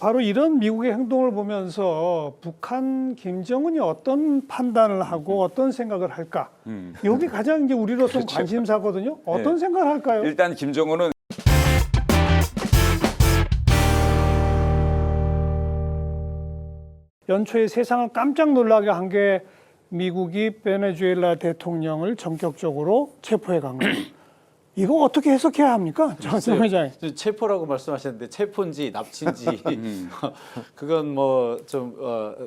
바로 이런 미국의 행동을 보면서 북한 김정은이 어떤 판단을 하고 어떤 생각을 할까? 여기 가장 이제 우리로서는 그렇죠. 관심사거든요. 어떤 생각을 할까요? 일단 김정은은 연초에 세상을 깜짝 놀라게 한 게 미국이 베네수엘라 대통령을 전격적으로 체포해 간 거예요. 이거 어떻게 해석해야 합니까? 정세영 회장님. 체포라고 말씀하셨는데 체포인지 납치인지 그건 뭐 좀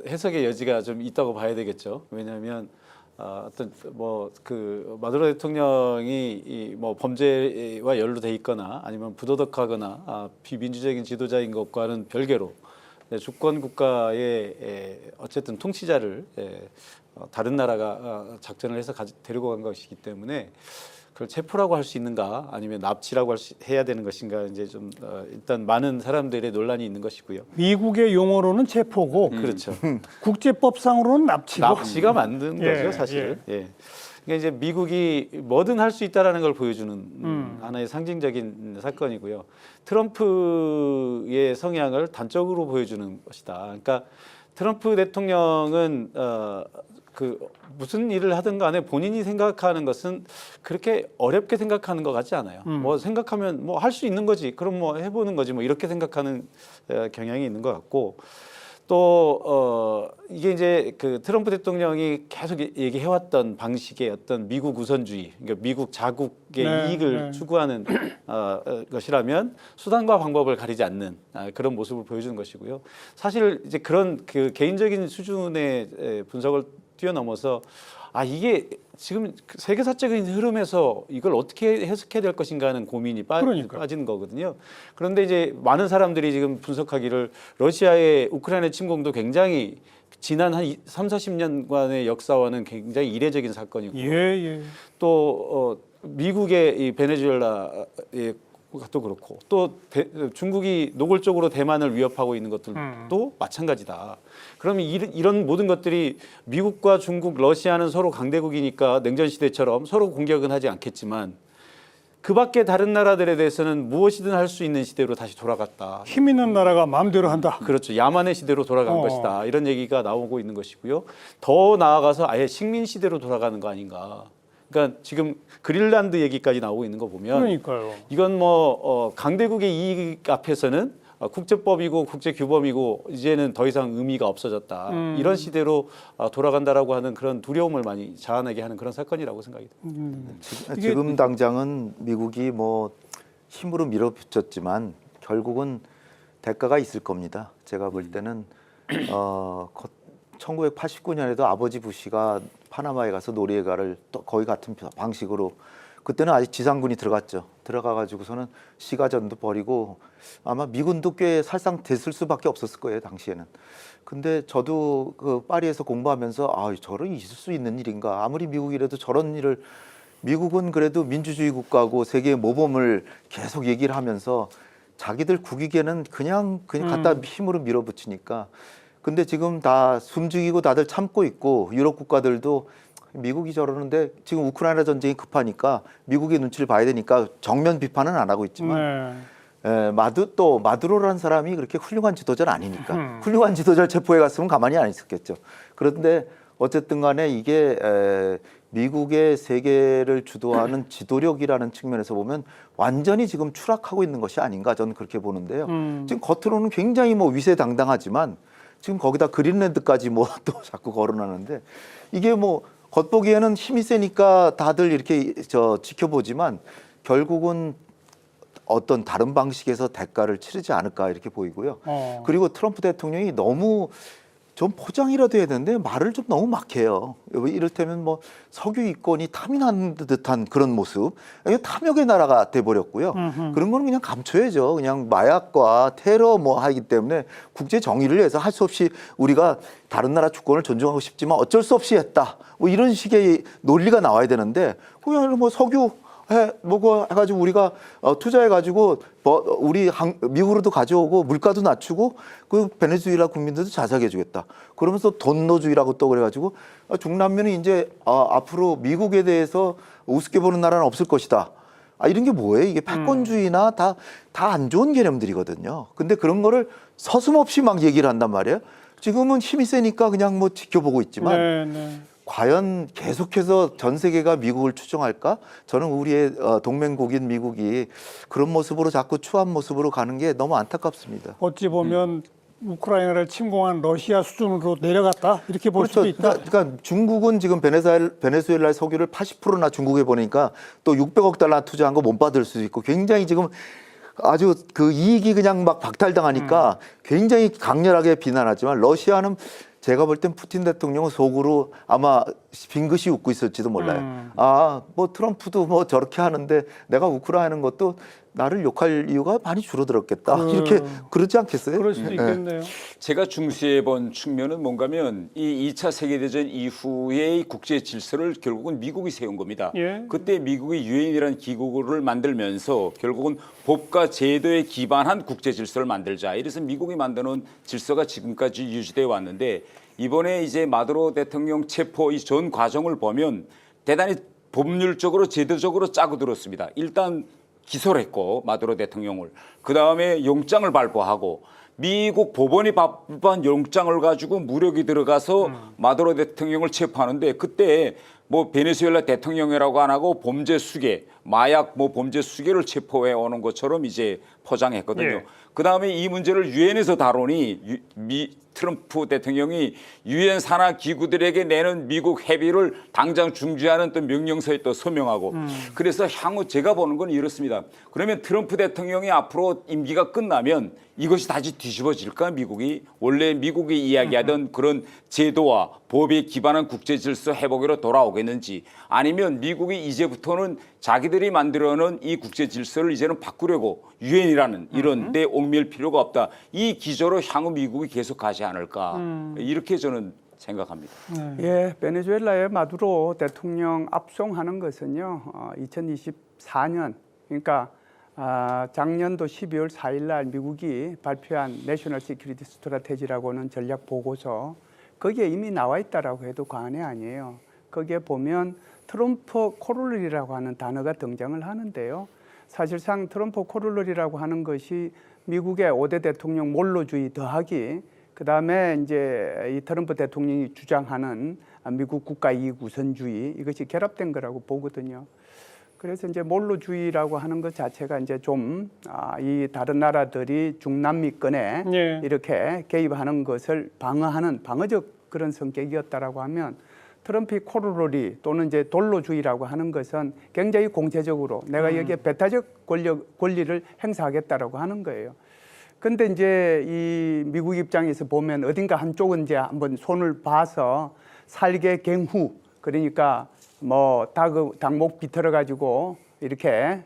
해석의 여지가 좀 있다고 봐야 되겠죠. 왜냐하면 어떤 뭐 그 마두로 대통령이 이뭐 범죄와 연루돼 있거나 아니면 부도덕하거나 비민주적인 지도자인 것과는 별개로 주권 국가의 어쨌든 통치자를 다른 나라가 작전을 해서 데리고 간 것이기 때문에 그걸 체포라고 할 수 있는가 아니면 납치라고 해야 되는 것인가 이제 좀 일단 많은 사람들의 논란이 있는 것이고요. 미국의 용어로는 체포고 그렇죠. 국제법상으로는 납치고. 납치가 만든 예, 거죠, 사실은. 예. 그러니까 이제 미국이 뭐든 할 수 있다라는 걸 보여주는 하나의 상징적인 사건이고요. 트럼프의 성향을 단적으로 보여주는 것이다. 그러니까 트럼프 대통령은 그 무슨 일을 하든 간에 본인이 생각하는 것은 그렇게 어렵게 생각하는 것 같지 않아요. 뭐 생각하면 뭐 할 수 있는 거지. 그럼 뭐 해보는 거지. 뭐 이렇게 생각하는 경향이 있는 것 같고 또 이게 이제 그 트럼프 대통령이 계속 얘기해왔던 방식의 어떤 미국 우선주의, 그러니까 미국 자국의 이익을 추구하는 것이라면 수단과 방법을 가리지 않는 그런 모습을 보여주는 것이고요. 사실 이제 그런 그 개인적인 수준의 분석을 뛰어넘어서 이게 지금 세계사적인 흐름에서 이걸 어떻게 해석해야 될 것인가 하는 고민이 빠진 거거든요. 그런데 이제 많은 사람들이 지금 분석하기를 러시아의 우크라이나 침공도 굉장히 지난 한 3, 40년간의 역사와는 굉장히 이례적인 사건이고 또 미국의 이 베네수엘라의 것도 그렇고 또 중국이 노골적으로 대만을 위협하고 있는 것들도 마찬가지다. 그러면 이런 모든 것들이 미국과 중국, 러시아는 서로 강대국이니까 냉전 시대처럼 서로 공격은 하지 않겠지만 그 밖에 다른 나라들에 대해서는 무엇이든 할 수 있는 시대로 다시 돌아갔다. 힘 있는 나라가 마음대로 한다. 그렇죠. 야만의 시대로 돌아간 것이다. 이런 얘기가 나오고 있는 것이고요. 더 나아가서 아예 식민 시대로 돌아가는 거 아닌가. 그러니까 지금 그린란드 얘기까지 나오고 있는 거 보면 그러니까요. 이건 뭐 강대국의 이익 앞에서는 국제법이고 국제규범이고 이제는 더 이상 의미가 없어졌다. 이런 시대로 돌아간다라고 하는 그런 두려움을 많이 자아내게 하는 그런 사건이라고 생각이 듭니다. 지금 당장은 미국이 뭐 힘으로 밀어붙였지만 결국은 대가가 있을 겁니다. 제가 볼 때는 1989년에도 아버지 부시가 파나마에 가서 노리에가를 또 거의 같은 방식으로 그때는 아직 지상군이 들어갔죠. 들어가가지고서는 시가전도 벌이고 아마 미군도 꽤 살상됐을 수밖에 없었을 거예요, 당시에는. 근데 저도 그 파리에서 공부하면서 저런 있을 수 있는 일인가. 아무리 미국이라도 저런 일을 미국은 그래도 민주주의 국가고 세계의 모범을 계속 얘기를 하면서 자기들 국익에는 그냥 갖다 힘으로 밀어붙이니까 근데 지금 다 숨죽이고 다들 참고 있고 유럽 국가들도 미국이 저러는데 지금 우크라이나 전쟁이 급하니까 미국의 눈치를 봐야 되니까 정면 비판은 안 하고 있지만 마두로라는 사람이 그렇게 훌륭한 지도자는 아니니까 훌륭한 지도자를 체포해 갔으면 가만히 안 있었겠죠. 그런데 어쨌든 간에 이게 미국의 세계를 주도하는 지도력이라는 측면에서 보면 완전히 지금 추락하고 있는 것이 아닌가 저는 그렇게 보는데요. 지금 겉으로는 굉장히 뭐 위세당당하지만 지금 거기다 그린랜드까지 뭐 또 자꾸 거론하는데 이게 뭐 겉보기에는 힘이 세니까 다들 이렇게 지켜보지만 결국은 어떤 다른 방식에서 대가를 치르지 않을까 이렇게 보이고요. 그리고 트럼프 대통령이 너무 좀 포장이라도 해야 되는데 말을 좀 너무 막 해요. 이를테면 뭐 석유 이권이 탐이난 듯한 그런 모습. 이게 탐욕의 나라가 돼버렸고요. 그런 거는 그냥 감춰야죠. 그냥 마약과 테러 뭐 하기 때문에 국제 정의를 위해서 할 수 없이 우리가 다른 나라 주권을 존중하고 싶지만 어쩔 수 없이 했다. 뭐 이런 식의 논리가 나와야 되는데 그냥 뭐 석유 해가지고 우리가 투자해가지고 우리 미국으로도 가져오고 물가도 낮추고 그 베네수엘라 국민들도 자사해주겠다. 그러면서 돈노주의라고 또 그래가지고 중남미는 이제 앞으로 미국에 대해서 우습게 보는 나라는 없을 것이다. 이런 게 뭐예요? 이게 패권주의나 다 안 좋은 개념들이거든요. 근데 그런 거를 서슴없이 막 얘기를 한단 말이에요. 지금은 힘이 세니까 그냥 뭐 지켜보고 있지만 네, 네. 과연 계속해서 전 세계가 미국을 추종할까? 저는 우리의 동맹국인 미국이 그런 모습으로 자꾸 추한 모습으로 가는 게 너무 안타깝습니다. 어찌 보면 우크라이나를 침공한 러시아 수준으로 내려갔다 이렇게 볼 수도 있다. 그러니까 중국은 지금 베네수엘라의 석유를 80%나 중국에 보내니까 또 600억 달러 투자한 거 못 받을 수도 있고 굉장히 지금 아주 그 이익이 그냥 막 박탈당하니까 굉장히 강렬하게 비난하지만 러시아는 제가 볼 땐 푸틴 대통령은 속으로 아마 빙긋이 웃고 있을지도 몰라요. 뭐 트럼프도 뭐 저렇게 하는데 내가 우크라이나 것도 나를 욕할 이유가 많이 줄어들었겠다. 이렇게 그러지 않겠어요? 그럴 수도 있겠네요. 제가 중시해 본 측면은 뭔가면 이 2차 세계대전 이후의 국제 질서를 결국은 미국이 세운 겁니다. 예. 그때 미국이 유엔이라는 기구를 만들면서 결국은 법과 제도에 기반한 국제 질서를 만들자. 이래서 미국이 만드는 질서가 지금까지 유지되어 왔는데 이번에 이제 마두로 대통령 체포 이 전 과정을 보면 대단히 법률적으로 제도적으로 짜고 들었습니다. 일단 기소를 했고 마두로 대통령을 그다음에 영장을 발부하고 미국 법원이 발부한 영장을 가지고 무력이 들어가서 마두로 대통령을 체포하는데 그때 뭐 베네수엘라 대통령이라고 안 하고 범죄 수괴, 마약 뭐 범죄 수괴를 체포해 오는 것처럼 이제 포장했거든요. 예. 그다음에 이 문제를 유엔에서 다루니 트럼프 대통령이 유엔 산하 기구들에게 내는 미국 해비를 당장 중지하는 또 명령서에 또 서명하고 그래서 향후 제가 보는 건 이렇습니다. 그러면 트럼프 대통령이 앞으로 임기가 끝나면 이것이 다시 뒤집어질까 미국이 원래 미국이 이야기하던 그런 제도와 법에 기반한 국제 질서 회복으로 돌아오겠는지 아니면 미국이 이제부터는 자기들이 만들어놓은 이 국제 질서를 이제는 바꾸려고 유엔이라는 이런 데 얽매일 필요가 없다. 이 기조로 향후 미국이 계속 가지 않을까 이렇게 저는 생각합니다. 예, 베네수엘라의 마두로 대통령 압송하는 것은요, 2024년, 그러니까 작년도 12월 4일 날 미국이 발표한 내셔널 시큐리티 스트래테지라고는 전략 보고서 거기에 이미 나와 있다라고 해도 과언이 아니에요. 거기에 보면 트럼프 코룰러리라고 하는 단어가 등장을 하는데요. 사실상 트럼프 코룰러리라고 하는 것이 미국의 5대 대통령 몰로주의 더하기 그다음에 이제 이 트럼프 대통령이 주장하는 미국 국가 이익 우선주의 이것이 결합된 거라고 보거든요. 그래서 이제 몰로주의라고 하는 것 자체가 이제 좀 이 다른 나라들이 중남미권에 예. 이렇게 개입하는 것을 방어하는 방어적 그런 성격이었다라고 하면 트럼프 코룰러리 또는 이제 돌로주의라고 하는 것은 굉장히 공세적으로 내가 여기에 배타적 권리를 행사하겠다라고 하는 거예요. 근데 이제 이 미국 입장에서 보면 어딘가 한쪽은 이제 한번 손을 봐서 살게 갱후 그러니까 뭐 닭목 비틀어 가지고 이렇게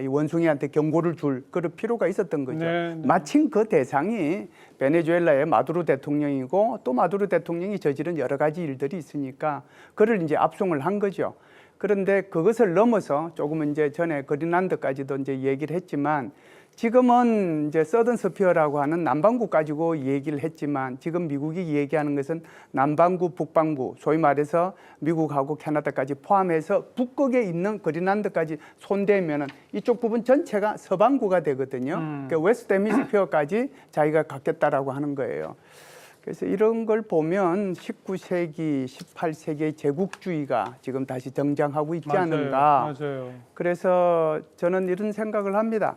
이 원숭이한테 경고를 줄 그런 필요가 있었던 거죠. 네, 네. 마침 그 대상이 베네수엘라의 마두로 대통령이고 또 마두로 대통령이 저지른 여러 가지 일들이 있으니까 그를 이제 압송을 한 거죠. 그런데 그것을 넘어서 조금은 이제 전에 그린란드까지도 이제 얘기를 했지만 지금은 이제 서던 스피어라고 하는 남반구 가지고 얘기를 했지만 지금 미국이 얘기하는 것은 남반구, 북반구, 소위 말해서 미국하고 캐나다까지 포함해서 북극에 있는 그린란드까지 손대면은 이쪽 부분 전체가 서반구가 되거든요. 그러니까 웨스트 헤미스피어까지 자기가 갖겠다라고 하는 거예요. 그래서 이런 걸 보면 19세기, 18세기의 제국주의가 지금 다시 등장하고 있지 않는가. 맞아요. 그래서 저는 이런 생각을 합니다.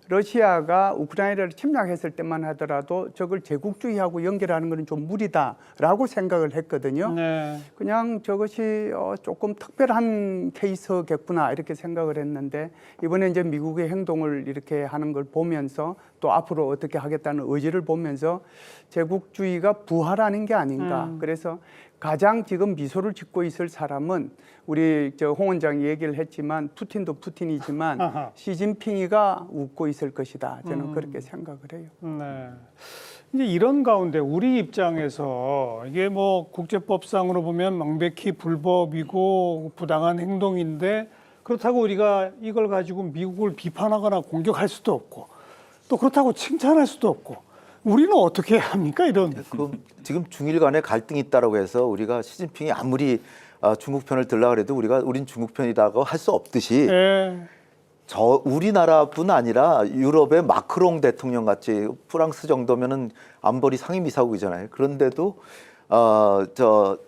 러시아가 우크라이나를 침략했을 때만 하더라도 저걸 제국주의하고 연결하는 것은 좀 무리다라고 생각을 했거든요. 네. 그냥 저것이 조금 특별한 케이스겠구나 이렇게 생각을 했는데 이번에 이제 미국의 행동을 이렇게 하는 걸 보면서 또 앞으로 어떻게 하겠다는 의지를 보면서 제국주의가 부활하는 게 아닌가. 그래서 가장 지금 미소를 짓고 있을 사람은 우리 홍 원장이 얘기를 했지만 푸틴도 푸틴이지만 아하. 시진핑이가 웃고 있을 것이다. 저는 그렇게 생각을 해요. 네. 이제 이런 가운데 우리 입장에서 이게 뭐 국제법상으로 보면 명백히 불법이고 부당한 행동인데 그렇다고 우리가 이걸 가지고 미국을 비판하거나 공격할 수도 없고 또 그렇다고 칭찬할 수도 없고 우리는 어떻게 해야 합니까? 이런. 지금 중일 간에 갈등이 있다라고 해서 우리가 시진핑이 아무리 중국 편을 들라 그래도 우린 중국 편이라고 할 수 없듯이 예. 우리나라뿐 아니라 유럽의 마크롱 대통령 같이 프랑스 정도면은 안보리 상임이사국이잖아요. 그런데도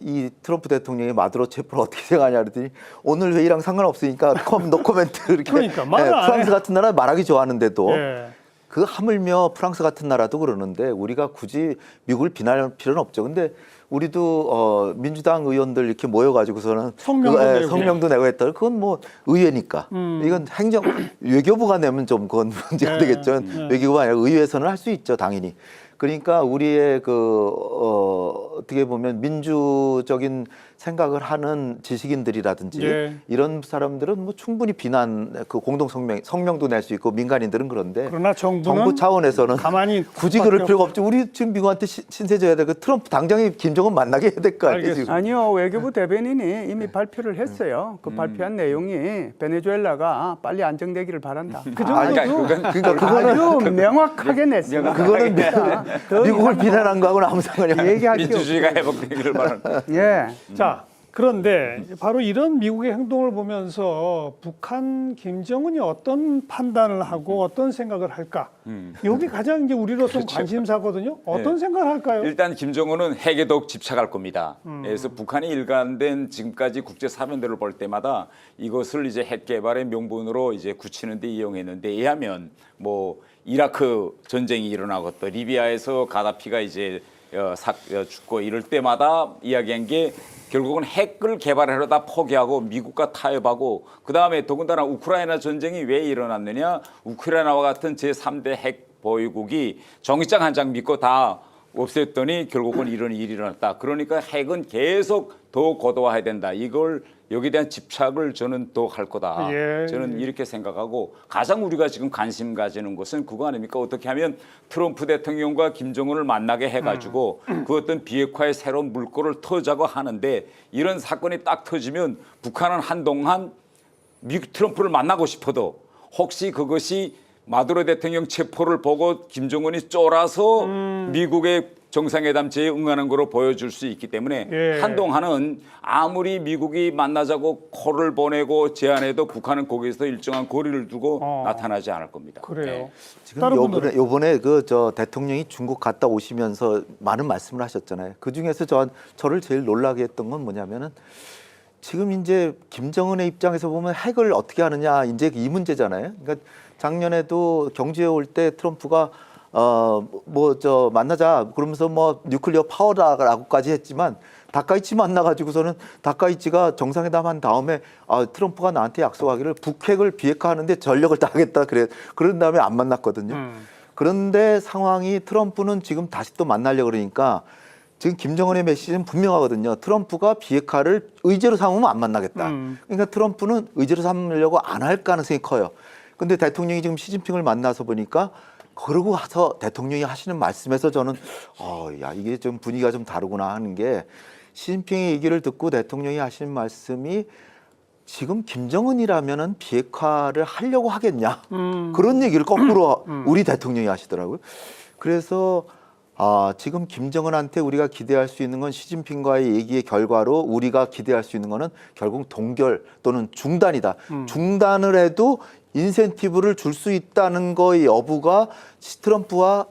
이 트럼프 대통령이 마두로 체포를 어떻게 생각하냐 그랬더니 오늘 회의랑 상관없으니까 노 코멘트 이렇게. 그러니까 말을 안 프랑스 해. 같은 나라 말하기 좋아하는데도 예. 그 하물며 프랑스 같은 나라도 그러는데 우리가 굳이 미국을 비난할 필요는 없죠. 근데 우리도 민주당 의원들 이렇게 모여가지고서는 성명도 내고. 성명도 내고 했다. 그건 뭐 의회니까. 이건 외교부가 내면 좀 그건 문제가 네. 되겠죠. 네. 외교부가 아니라 의회에서는 할 수 있죠, 당연히. 그러니까 우리의 어떻게 보면 민주적인 생각을 하는 지식인들이라든지 예. 이런 사람들은 뭐 충분히 비난 공동 성명도 낼 수 있고 민간인들은 그런데 그러나 정부는 정부 차원에서는 가만히 굳이 그럴 필요가 없죠. 우리 지금 미국한테 신세져야 돼. 그 트럼프 당장에 김정은 만나게 해야 될 거 아니에요. 알겠습니다. 지금. 아니요, 외교부 대변인이 이미 발표를 했어요. 그 발표한 내용이 베네수엘라가 빨리 안정되기를 바란다. 그 정도도 그러니까 그거는 아주 명확하게 냈어요. 그거는 미국을 비난한 거하고는 아무 상관이 없어요. 얘기할 게 민주주의가 없어요. 회복되기를 바랍니다. 예. 자, 그런데 바로 이런 미국의 행동을 보면서 북한 김정은이 어떤 판단을 하고 어떤 생각을 할까? 여기 가장 이제 우리로서는 관심사거든요. 어떤 생각을 할까요? 일단 김정은은 핵에 더욱 집착할 겁니다. 그래서 북한이 일관된 지금까지 국제 사면들을 볼 때마다 이것을 이제 핵 개발의 명분으로 이제 굳히는 데 이용했는데 이하면 뭐 이라크 전쟁이 일어나고 또 리비아에서 가다피가 이제 죽고 이럴 때마다 이야기한 게 결국은 핵을 개발하려다 포기하고 미국과 타협하고 그다음에 더군다나 우크라이나 전쟁이 왜 일어났느냐. 우크라이나와 같은 제3대 핵 보유국이 종이장 한 장 믿고 다 없앴더니 결국은 이런 일이 일어났다. 그러니까 핵은 계속 더 고도화해야 된다. 이걸 여기에 대한 집착을 저는 더 할 거다. 예. 저는 이렇게 생각하고 가장 우리가 지금 관심 가지는 것은 그거 아닙니까? 어떻게 하면 트럼프 대통령과 김정은을 만나게 해가지고 그 어떤 비핵화의 새로운 물꼬를 터자고 하는데 이런 사건이 딱 터지면 북한은 한동안 트럼프를 만나고 싶어도 혹시 그것이 마두로 대통령 체포를 보고 김정은이 쫄아서 미국의 정상회담제에 응하는 거로 보여줄 수 있기 때문에 예. 한동안은 아무리 미국이 만나자고 콜을 보내고 제안해도 북한은 거기에서 일정한 거리를 두고 나타나지 않을 겁니다. 그래요. 네. 지금 다른 분들은? 요번에 대통령이 중국 갔다 오시면서 많은 말씀을 하셨잖아요. 그 중에서 저를 제일 놀라게 했던 건 뭐냐면은 지금 이제 김정은의 입장에서 보면 핵을 어떻게 하느냐 이제 이 문제잖아요. 그러니까 작년에도 경주에 올 때 트럼프가 만나자 그러면서 뭐 뉴클리어 파워다라고까지 했지만 다카이치 만나가지고서는 다카이치가 정상회담 한 다음에 트럼프가 나한테 약속하기를 북핵을 비핵화하는데 전력을 다하겠다 그런 다음에 안 만났거든요. 그런데 상황이 트럼프는 지금 다시 또 만나려고 그러니까 지금 김정은의 메시지는 분명하거든요. 트럼프가 비핵화를 의제로 삼으면 안 만나겠다. 그러니까 트럼프는 의제로 삼으려고 안 할 가능성이 커요. 근데 대통령이 지금 시진핑을 만나서 보니까 그러고 와서 대통령이 하시는 말씀에서 저는 이게 좀 분위기가 좀 다르구나 하는 게 시진핑의 얘기를 듣고 대통령이 하시는 말씀이 지금 김정은이라면은 비핵화를 하려고 하겠냐 그런 얘기를 거꾸로 우리 대통령이 하시더라고요. 그래서 지금 김정은한테 우리가 기대할 수 있는 건 시진핑과의 얘기의 결과로 우리가 기대할 수 있는 거는 결국 동결 또는 중단이다. 중단을 해도 인센티브를 줄 수 있다는 거의 여부가 트럼프와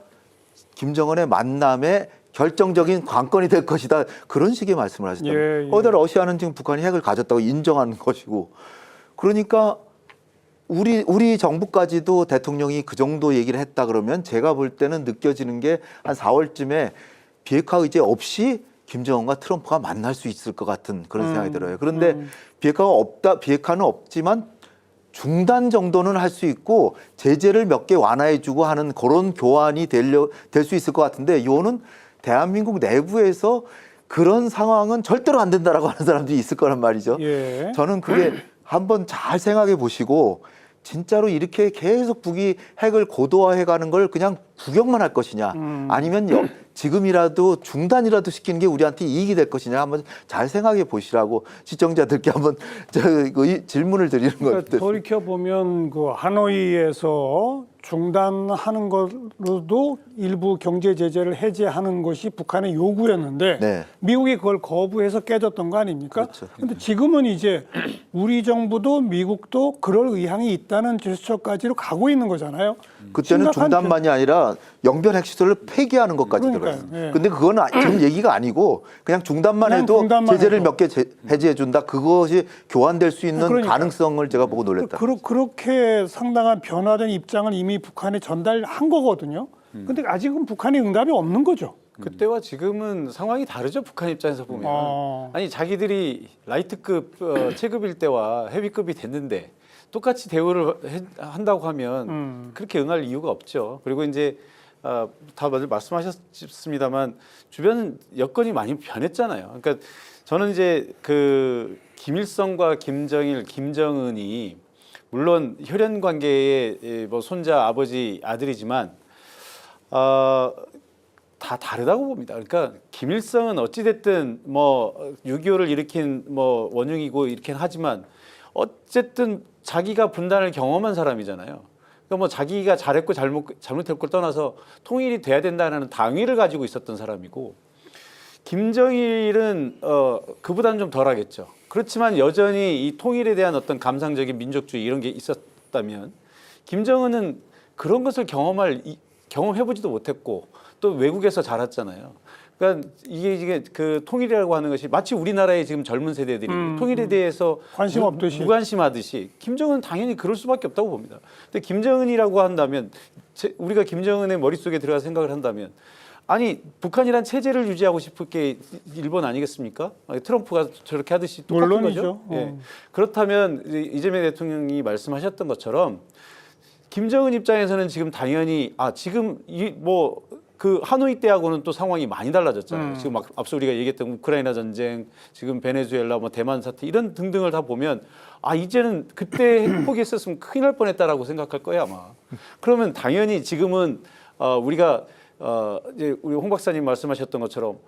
김정은의 만남의 결정적인 관건이 될 것이다. 그런 식의 말씀을 하셨다. 예, 예. 거기다 러시아는 지금 북한이 핵을 가졌다고 인정하는 것이고 그러니까 우리 정부까지도 대통령이 그 정도 얘기를 했다 그러면 제가 볼 때는 느껴지는 게 한 4월쯤에 비핵화 의제 없이 김정은과 트럼프가 만날 수 있을 것 같은 그런 생각이 들어요. 그런데 비핵화는 없지만 중단 정도는 할 수 있고 제재를 몇 개 완화해주고 하는 그런 교환이 될 수 있을 것 같은데 이거는 대한민국 내부에서 그런 상황은 절대로 안 된다라고 하는 사람들이 있을 거란 말이죠. 예. 저는 그게 한번 잘 생각해 보시고 진짜로 이렇게 계속 북이 핵을 고도화해가는 걸 그냥 구경만 할 것이냐 아니면 지금이라도 중단이라도 시키는 게 우리한테 이익이 될 것이냐 한번 잘 생각해 보시라고 시청자들께 한번 질문을 드리는 그러니까 겁니다. 돌이켜 보면 그 하노이에서 중단하는 걸로도 일부 경제 제재를 해제하는 것이 북한의 요구였는데 네. 미국이 그걸 거부해서 깨졌던 거 아닙니까? 그렇죠. 그런데 지금은 이제 우리 정부도 미국도 그럴 의향이 있다는 제스처까지로 가고 있는 거잖아요. 그때는 심각한 중단만이 아니라 영변 핵시설을 폐기하는 것까지 그러니까요. 들어요. 예. 근데 그건 지금 얘기가 아니고 그냥 중단만 그냥 해도 중단만 제재를 해도. 몇 개 해제해 준다. 그것이 교환될 수 있는 그러니까요. 가능성을 제가 보고 놀랐다. 그렇게 상당한 변화된 입장을 이미 북한에 전달한 거거든요. 근데 아직은 북한이 응답이 없는 거죠. 그때와 지금은 상황이 다르죠. 북한 입장에서 보면 아니 자기들이 라이트급 체급일 때와 헤비급이 됐는데 똑같이 대우를 한다고 하면 그렇게 응할 이유가 없죠. 그리고 이제 다들 말씀하셨습니다만 주변 여건이 많이 변했잖아요. 그러니까 저는 이제 그 김일성과 김정일, 김정은이 물론 혈연 관계의 뭐 손자, 아버지, 아들이지만 다 다르다고 봅니다. 그러니까 김일성은 어찌 됐든 뭐 6.25를 일으킨 뭐 원흉이고 이렇게 하지만 어쨌든 자기가 분단을 경험한 사람이잖아요. 그러니까 뭐 자기가 잘했고 잘못했고 걸 떠나서 통일이 돼야 된다는 당위를 가지고 있었던 사람이고 김정일은 그보다는 좀 덜하겠죠. 그렇지만 여전히 이 통일에 대한 어떤 감상적인 민족주의 이런 게 있었다면 김정은은 그런 것을 경험해보지도 못했고 또 외국에서 자랐잖아요. 그러니까 이게 그 통일이라고 하는 것이 마치 우리나라의 지금 젊은 세대들이 통일에 대해서 관심 없듯이. 무관심하듯이 김정은은 당연히 그럴 수밖에 없다고 봅니다. 근데 김정은이라고 한다면 우리가 김정은의 머릿속에 들어가 생각을 한다면 아니 북한이란 체제를 유지하고 싶을 게 일본 아니겠습니까? 트럼프가 저렇게 하듯이 똑같은 물론이죠. 거죠. 예. 그렇다면 이재명 대통령이 말씀하셨던 것처럼 김정은 입장에서는 지금 당연히 지금 그 하노이 때하고는 또 상황이 많이 달라졌잖아요. 지금 막 앞서 우리가 얘기했던 우크라이나 전쟁, 지금 베네수엘라, 뭐 대만 사태 이런 등등을 다 보면 이제는 그때 포기했었으면 큰일 날 뻔했다라고 생각할 거예요 아마. 그러면 당연히 지금은 우리가 이제 우리 홍 박사님 말씀하셨던 것처럼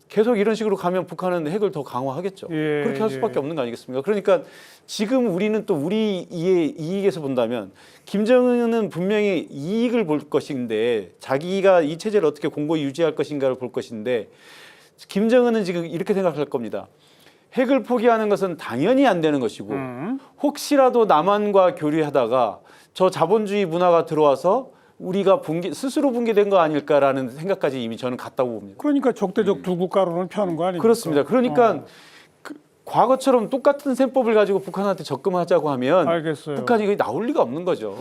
계속 이런 식으로 가면 북한은 핵을 더 강화하겠죠. 예, 그렇게 할 수밖에 없는 거 아니겠습니까? 그러니까 지금 우리는 또 우리의 이익에서 본다면 김정은은 분명히 이익을 볼 것인데 자기가 이 체제를 어떻게 공고히 유지할 것인가를 볼 것인데 김정은은 지금 이렇게 생각할 겁니다. 핵을 포기하는 것은 당연히 안 되는 것이고 혹시라도 남한과 교류하다가 저 자본주의 문화가 들어와서 우리가 스스로 붕괴된 거 아닐까라는 생각까지 이미 저는 갔다고 봅니다. 그러니까 적대적 두 국가론을 펴는 거 아닙니까? 그렇습니다. 그러니까 과거처럼 똑같은 셈법을 가지고 북한한테 접근하자고 하면 알겠어요. 북한이 나올 리가 없는 거죠.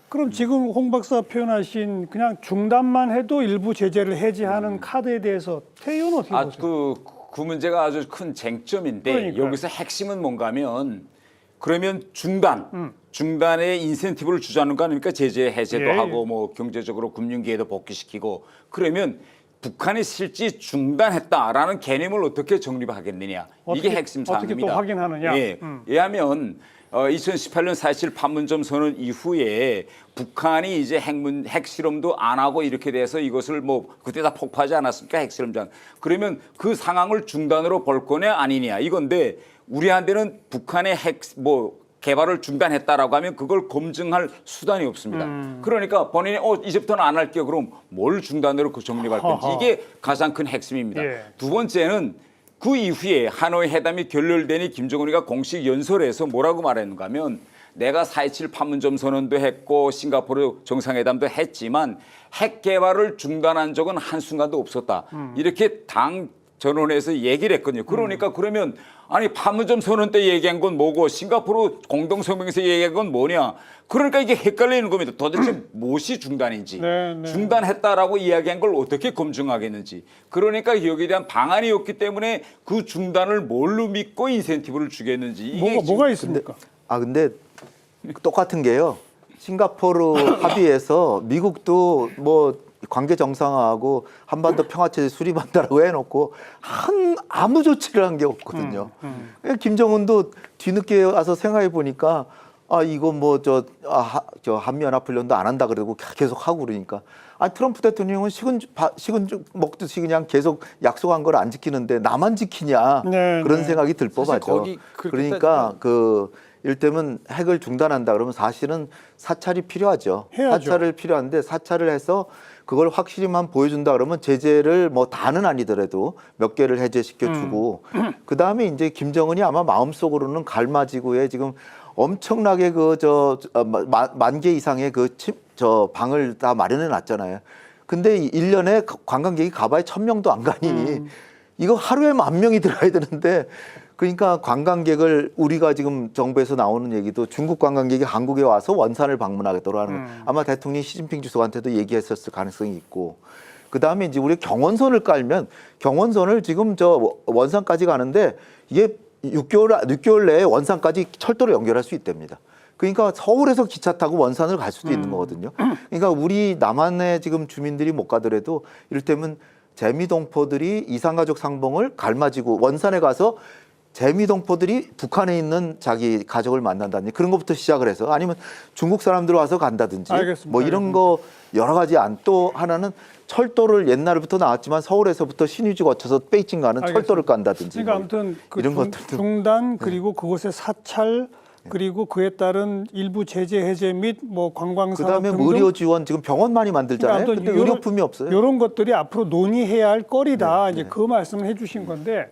그럼 지금 홍 박사 표현하신 그냥 중단만 해도 일부 제재를 해제하는 카드에 대해서 태희는 어떻게 보세요? 그 문제가 아주 큰 쟁점인데 그러니까요. 여기서 핵심은 뭔가면 그러면 중단에 인센티브를 주자는 거 아닙니까? 제재 해제도 예, 하고 뭐 경제적으로 금융기회도 복귀시키고 그러면 북한이 실제 중단했다라는 개념을 어떻게 정립하겠느냐 이게 핵심 어떻게 사항입니다. 또 확인하느냐? 예. 왜냐하면 2018년 4.27 판문점 선언 이후에 북한이 이제 핵실험도 안 하고 이렇게 돼서 이것을 뭐 그때 다 폭파하지 않았습니까? 핵실험장. 그러면 그 상황을 중단으로 볼 거냐 아니냐 이건데 우리한테는 북한의 개발을 중단했다라고 하면 그걸 검증할 수단이 없습니다. 그러니까 본인이 이제부터는 안 할게요. 그럼 뭘 중단으로 정립할 건지 이게 가장 큰 핵심입니다. 예. 두 번째는 그 이후에 하노이 회담이 결렬되니 김정은이가 공식 연설에서 뭐라고 말했는가 하면 내가 4.27 판문점 선언도 했고 싱가포르 정상회담도 했지만 핵 개발을 중단한 적은 한순간도 없었다. 이렇게 당 전원에서 얘기를 했거든요. 그러니까 그러면 아니 판문점 선언 때 얘기한 건 뭐고 싱가포르 공동성명에서 얘기한 건 뭐냐. 그러니까 이게 헷갈리는 겁니다. 도대체 무엇이 중단인지. 네. 중단했다라고 이야기한 걸 어떻게 검증하겠는지. 그러니까 여기에 대한 방안이 없기 때문에 그 중단을 뭘로 믿고 인센티브를 주겠는지. 이게 뭐가 있습니까? 근데 똑같은 게요. 싱가포르 합의에서 미국도 뭐 관계 정상화하고 한반도 평화체제 수립한다라고 해놓고 아무 조치를 한 게 없거든요. 김정은도 뒤늦게 와서 생각해 보니까 이거 뭐 저 한미연합훈련도 안 한다 그러고 계속 하고 그러니까 트럼프 대통령은 식은 죽 먹듯이 그냥 계속 약속한 걸 안 지키는데 나만 지키냐 네, 그런 네. 생각이 들 사실 법하죠. 거기 그렇게 그러니까 이를테면 핵을 중단한다 그러면 사실은 사찰이 필요하죠. 해야죠. 사찰을 필요한데 사찰을 해서 그걸 확실히만 보여준다 그러면 제재를 뭐 다는 아니더라도 몇 개를 해제시켜주고 그 다음에 이제 김정은이 아마 마음속으로는 갈마지구에 지금 엄청나게 만 개 이상의 저 방을 다 마련해 놨잖아요. 근데 1년에 관광객이 가봐야 1,000명도 안 가니 이거 하루에 10,000명이 들어야 되는데 그러니까 관광객을 우리가 지금 정부에서 나오는 얘기도 중국 관광객이 한국에 와서 원산을 방문하겠다고 하는 거 아마 대통령이 시진핑 주석한테도 얘기했었을 가능성이 있고 그다음에 이제 우리 경원선을 깔면 경원선을 지금 저 원산까지 가는데 이게 6개월 내에 원산까지 철도로 연결할 수 있답니다. 그러니까 서울에서 기차 타고 원산을 갈 수도 있는 거거든요. 그러니까 우리 남한의 지금 주민들이 못 가더라도 이를테면 재미동포들이 이산가족 상봉을 갈마지구 원산에 가서 재미동포들이 북한에 있는 자기 가족을 만난다든지 그런 것부터 시작을 해서 아니면 중국 사람들 와서 간다든지 알겠습니다. 뭐 이런 거 여러 가지 또 하나는 철도를 옛날부터 나왔지만 서울에서부터 신의주 거쳐서 베이징 가는 철도를 깐다든지 그러니까 뭐 아무튼 그 이런 것들도 중단 그리고 그곳의 사찰 그리고 그에 따른 일부 제재 해제 및 뭐 관광산업 그다음에 등등 의료 지원 지금 병원 많이 만들잖아요. 그러니까 근데 의료품이 없어요. 이런 것들이 앞으로 논의해야 할 거리다. 이제 그 말씀을 해주신 건데,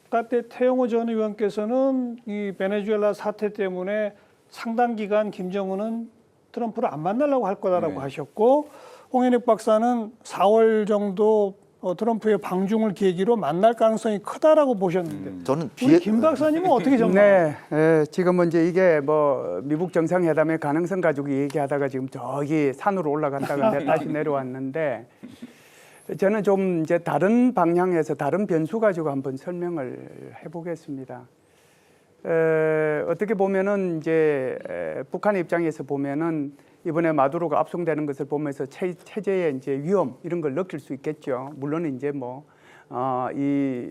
아까 때 태영호 전 의원께서는 이 베네수엘라 사태 때문에 상당 기간 김정은은 트럼프를 안 만나려고 할 거다라고 하셨고, 홍현익 박사는 4월 정도 트럼프의 방중을 계기로 만날 가능성이 크다라고 보셨는데, 저는 우리 김 박사님은 어떻게 정리해요? 네, 지금은 이제 이게 뭐 미국 정상회담의 가능성 가지고 얘기하다가 지금 저기 산으로 올라갔다가 다시 내려왔는데 저는 좀 이제 다른 방향에서 다른 변수 가지고 한번 설명을 해보겠습니다. 어떻게 보면은 이제 북한의 입장에서 보면은 이번에 마두로가 압송되는 것을 보면서 체제의 이제 위험 이런 걸 느낄 수 있겠죠. 물론 이제 이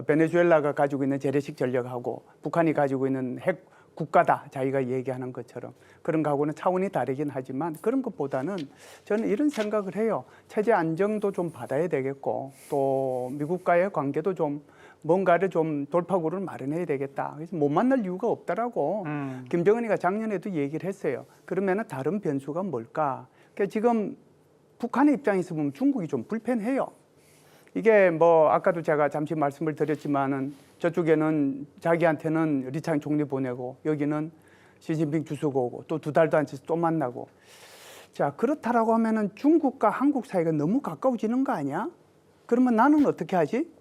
베네수엘라가 가지고 있는 재래식 전력하고 북한이 가지고 있는 핵 국가다 자기가 얘기하는 것처럼 그런 거하고는 차원이 다르긴 하지만 그런 것보다는 저는 이런 생각을 해요. 체제 안정도 좀 받아야 되겠고 또 미국과의 관계도 좀 뭔가를 좀 돌파구를 마련해야 되겠다. 그래서 못 만날 이유가 없다라고 김정은이가 작년에도 얘기를 했어요. 그러면은 다른 변수가 뭘까? 그러니까 지금 북한의 입장에서 보면 중국이 좀 불편해요. 이게 뭐 아까도 제가 잠시 말씀을 드렸지만은 저쪽에는 자기한테는 리창 총리 보내고 여기는 시진핑 주석 오고 또 2달도 안 돼서 또 만나고. 자, 그렇다라고 하면은 중국과 한국 사이가 너무 가까워지는 거 아니야? 그러면 나는 어떻게 하지?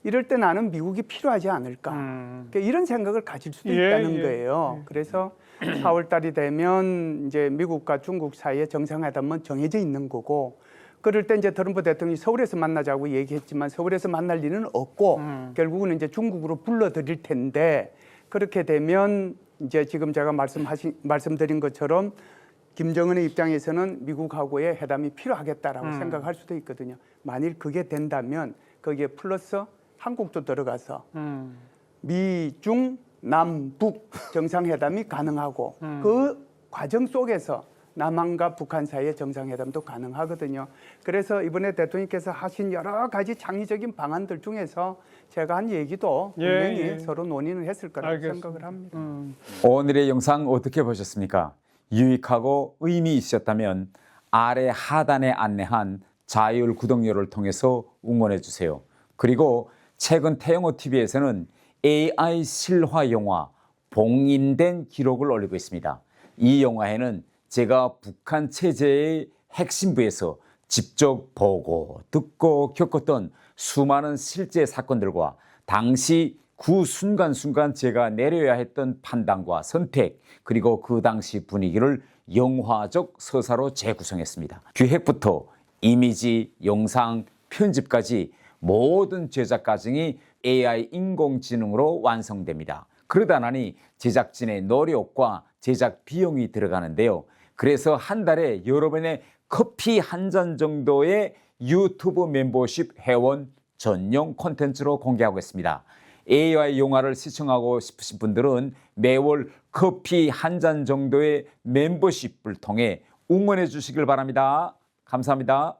이럴 때 나는 미국이 필요하지 않을까. 그러니까 이런 생각을 가질 수도 있다는 거예요. 그래서 4월 달이 되면 이제 미국과 중국 사이에 정상회담은 정해져 있는 거고 그럴 때 이제 트럼프 대통령이 서울에서 만나자고 얘기했지만 서울에서 만날 일은 없고 결국은 이제 중국으로 불러들일 텐데 그렇게 되면 이제 지금 제가 말씀드린 것처럼 김정은의 입장에서는 미국하고의 회담이 필요하겠다라고 생각할 수도 있거든요. 만일 그게 된다면 거기에 플러스 한국도 들어가서 미, 중, 남, 북 정상회담이 가능하고 그 과정 속에서 남한과 북한 사이의 정상회담도 가능하거든요. 그래서 이번에 대통령께서 하신 여러 가지 창의적인 방안들 중에서 제가 한 얘기도 분명히 서로 논의는 했을 거라고 생각을 합니다. 오늘의 영상 어떻게 보셨습니까? 유익하고 의미 있으셨다면 아래 하단에 안내한 자율 구독료를 통해서 응원해 주세요. 그리고 최근 태영호 TV에서는 AI 실화 영화 봉인된 기록을 올리고 있습니다. 이 영화에는 제가 북한 체제의 핵심부에서 직접 보고 듣고 겪었던 수많은 실제 사건들과 당시 그 순간순간 제가 내려야 했던 판단과 선택 그리고 그 당시 분위기를 영화적 서사로 재구성했습니다. 기획부터 이미지, 영상, 편집까지 모든 제작 과정이 AI 인공지능으로 완성됩니다. 그러다 나니 제작진의 노력과 제작 비용이 들어가는데요. 그래서 한 달에 여러분의 커피 한 잔 정도의 유튜브 멤버십 회원 전용 콘텐츠로 공개하고 있습니다. AI 영화를 시청하고 싶으신 분들은 매월 커피 한 잔 정도의 멤버십을 통해 응원해 주시길 바랍니다. 감사합니다.